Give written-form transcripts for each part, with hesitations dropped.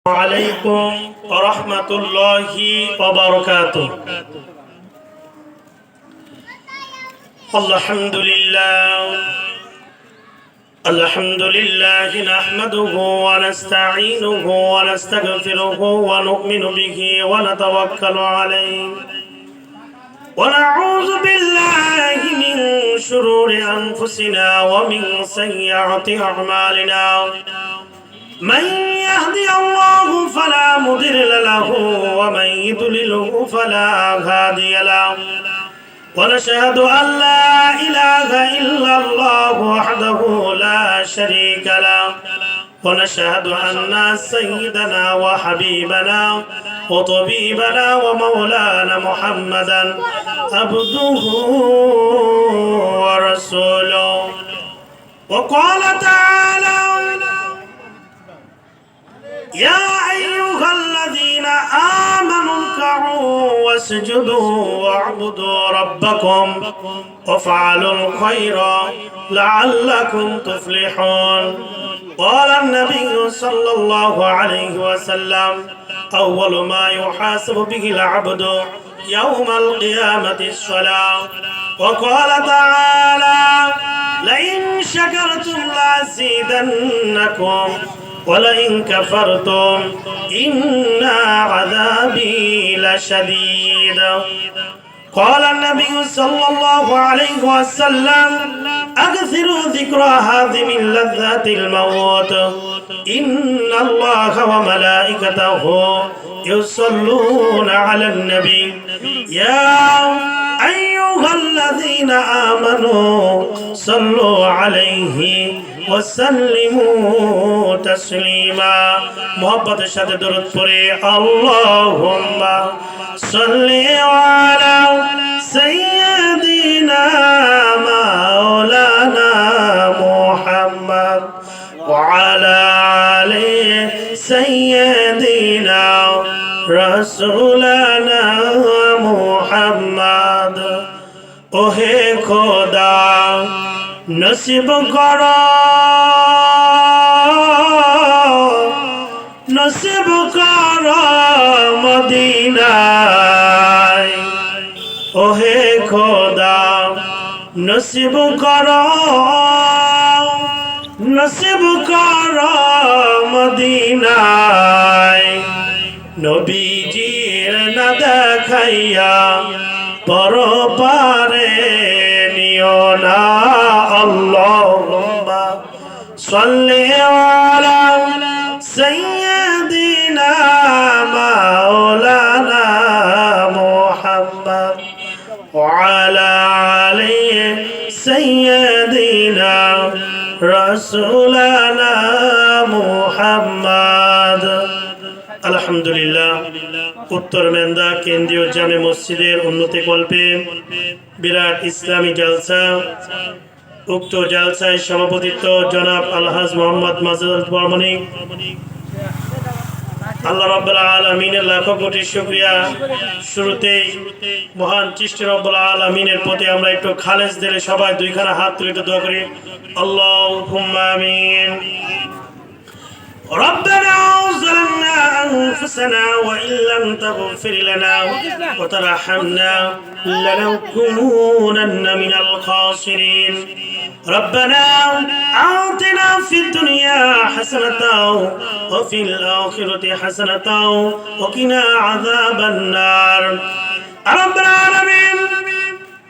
عليكم ورحمة الله وبركاته. الحمد لله نحمده ونستعينه ونستغفره ونؤمن به ونتوكل عليه ونعوذ بالله من شرور أنفسنا ومن سيئات أعمالنا. من يهدي الله فلا مضل له ومن يضلله فلا هادي له. ونشهد أن لا إله إلا الله وحده لا شريك له. ونشهد أن سيدنا وحبيبنا وطبيبنا ومولانا محمدا عبده ورسوله. وقال تعالى: يا أيها الذين آمنوا اركعوا واسجدوا واعبدوا ربكم وافعلوا الخير لعلكم تفلحون. قال النبي صلى الله عليه وسلم: أول ما يحاسب به العبد يوم القيامة الصلاة. وقال تعالى: لئن شكرتم لأزيدنكم ولئن كفرتم إن عذابي لشديد. قال النبي صلى الله عليه وسلم: أكثروا ذكر هذه من لذات الموت إن الله وملائكته يصلون على النبي يا أيها الذين آمنوا صلوا عليه وسلموا تسليما. محبت الشهادة درود পড়ে اللهم صل على سيدنا مولانا محمد وعلى آل سيدنا رسولنا محمد. ওহে খোদা নসিব করো মদিনায়। ওহে খোদা নসিব করো মদিনায়। নবীজির না দেখাইয়া পরপারে নিও না। আল্লাহুম্মা সাল্লি আলা সাইয়্যিদিনা মাওলানা মুহাম্মদ ওয়া আলা আলি সাইয়্যিদিনা রাসূলানা মুহাম্মদ। আলহামদুলিল্লাহ। উত্তর মেন্দা কেন্দ্রীয় জামে মসজিদের উন্নতি কল্পে বিরাট ইসলামী জালসা। উক্ত জালসায় সভাপতিত্ব জনাব আলহাজ মোহাম্মদ মাজেদ বর্মনী। আল্লাহ রাব্বুল আলামিনের লাখো কোটি শুকরিয়া। শুরুতেই মহান সৃষ্টি রব্বুল আলামিনের প্রতি আমরা একটু খালেস দিলে সবাই দুইখানা হাত তুলে দোয়া করি। আল্লাহুম্মা আমিন। ربنا ظلمنا أنفسنا وإن لم تغفر لنا وترحمنا لنكونن من الخاسرين. ربنا آتنا في الدنيا حسنة وفي الآخرة حسنة وقنا عذاب النار. رب العالمين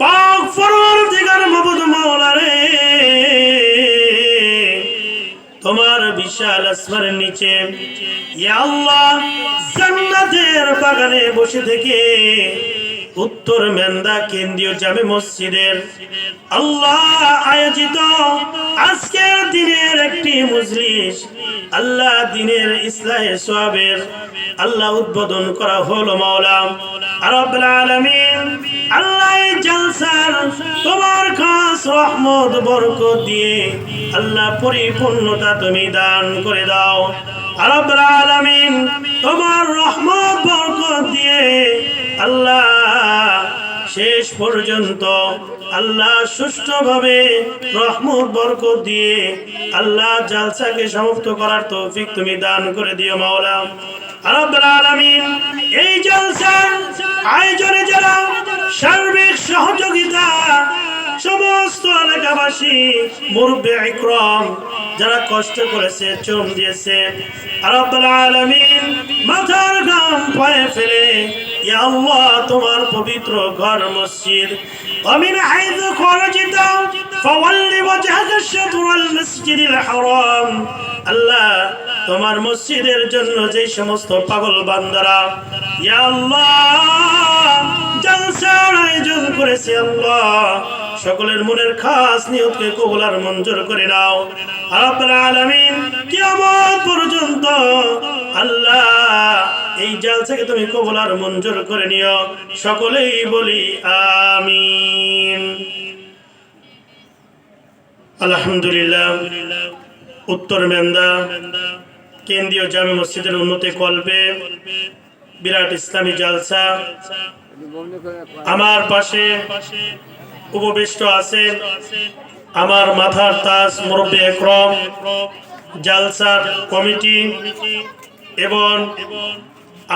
পাক পরওয়ারদিগার মাবুদ মাওলা রে, তোমার বিশাল আসমানের নিচে ইয়া আল্লাহ জান্নাতের বাগানে বসে থেকে উত্তর মেন্দা কেন্দ্রীয় জামে মসজিদের আল্লাহ আয়োজিত আজকের দিনের একটি মজলিস আল্লাহ দিনের ইসলাহের সওয়াবের আল্লাহ উদ্বোধন করা হলো। মাওলা রব্বুল আলামিন আল্লাহ এই জালসার তোমার খাস রহমত বরকত দিয়ে আল্লাহ পরিপূর্ণতা তুমি দান করে দাও। রব্বুল আলামিন তোমার রহমত বরকত দিয়ে আল্লাহ শেষ পর্যন্ত আল্লাহ সুষ্ঠুভাবে রহমত বরকত দিয়ে আল্লাহ জালসাকে সমাপ্ত করার তৌফিক তুমি দান করে দিও মাওলা রব্বুল আলামিন। এই জালসার আয়োজনে যারা সার্বিক সহযোগিতা সমস্ত এলাকাবাসী মুরব্বি ইকরাম যারা কষ্ট করেছে চুম দিয়েছে রব্বুল আলামিন মাথার ঘাম পায়ে ফেলে ইয়া আল্লাহ তোমার পবিত্র ঘর মসজিদ ومن حيث خرجت فول وجهك شطر المسجد الحرام আল্লাহ তোমার মসজিদের জন্য যে সমস্ত পাগল বান্দারা ইয়া আল্লাহ জলসার আয়োজন করেছে আল্লাহ সকলের মনের খাস নিয়তকে কবুল আর মঞ্জুর করে নাও রব্বুল আলামিন কিয়ামত পর্যন্ত আল্লাহ এই জালসাকে তুমি কবুল আর মঞ্জুর করে নিও সকলেই বলি আমিন। আলহামদুলিল্লাহ উত্তর মেন্দা কেন্দ্রীয় জামে মসজিদের উন্নতি কল্পে বিরাট ইসলামী জালসা আমার পাশে উপবিষ্ট আছেন আমার মাথার তাজ মুরব্বি ইকরাম জালসার কমিটি এবং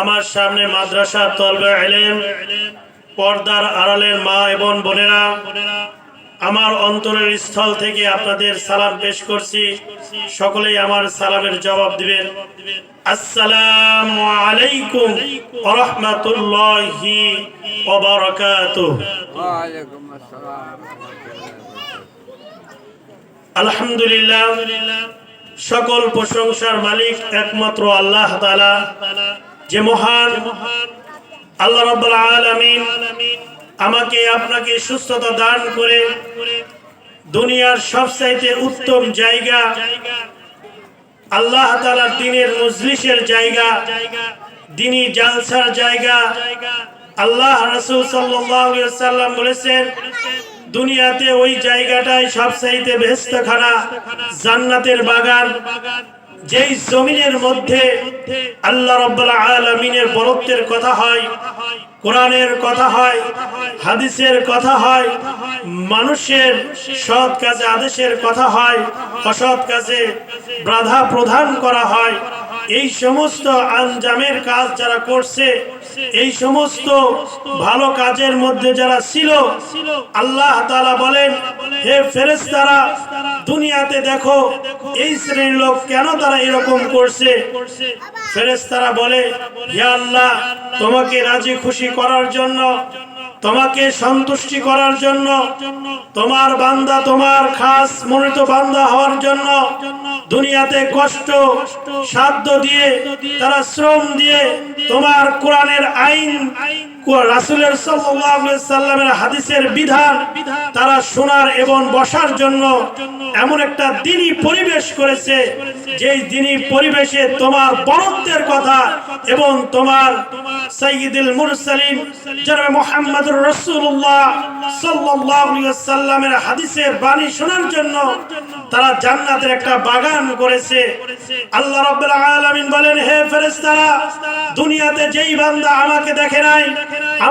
আমার সামনে মাদ্রাসা তলবে ইলম পর্দার আড়ালের মা এবং বোনেরা আমার অন্তরের স্থল থেকে আপনাদের সালাম পেশ করছি সকলেই আমার সালামের জবাব দিবেন আসসালামু আলাইকুম ওয়া রাহমাতুল্লাহি ওয়া বারাকাতুহু। ওয়া আলাইকুম আসসালাম। আলহামদুলিল্লাহ সকল প্রশংসার মালিক একমাত্র আল্লাহ তাআলা যে মহান আল্লাহ রাব্বুল আলামিন আমাকে আপনাকে সুস্থতা দান করে দুনিয়ার সবচাইতে উত্তম জায়গা আল্লাহ তাআলার দ্বীনের মজলিসের জায়গা দ্বীনি জালসার জায়গা আল্লাহ রাসূল সাল্লাল্লাহু আলাইহি ওয়াসাল্লাম বলেছেন দুনিয়াতে ওই জায়গাটাই সবচাইতে বেহেশতখানা জান্নাতের বাগান যেই জমিনের মধ্যে আল্লাহ রাব্বুল আলামিনের বরত্বের কথা হয় কোরআনের কথা হয় হাদিসের কথা হয় মানুষের সৎ কাজে আদেশের কথা হয় অসৎ কাজে বাধা প্রদান করা হয় এই সমস্ত আঞ্জামের কাজ যারা করছে এই সমস্ত ভালো কাজের মধ্যে যারা ছিল আল্লাহ তাআলা বলেন হে ফেরেশতারা দুনিয়াতে দেখো এই শ্রেণীর লোক কেন তারা এরকম করছে ফেরেশতারা বলে হে আল্লাহ তোমাকে রাজি খুশি করার জন্য তোমাকে সন্তুষ্টি করার জন্য তোমার বান্দা তোমার খাস মনোনীত বান্দা হওয়ার জন্য দুনিয়াতে কষ্ট সাধ্য দিয়ে তারা শ্রম দিয়ে তোমার কোরআনের আইন রাসূলের সাল্লাল্লাহু আলাইহি সাল্লামের হাদিসের বিধান তারা শোনার এবং বসার জন্য এমন একটা দ্বীনি পরিবেশ করেছে যেই দ্বীনি পরিবেশে তোমার বরত্বের কথা এবং তোমার সাইয়্যিদুল মুরসালিন জনাবে মুহাম্মদুর রাসূলুল্লাহ সাল্লাল্লাহু আলাইহি ওয়াসাল্লামের হাদিসের বাণী শোনার জন্য তারা জান্নাতের একটা বাগান করেছে আল্লাহ রাব্বুল আলামিন বলেন হে ফেরেশতারা দুনিয়াতে যেই বান্দা আমাকে দেখে নাই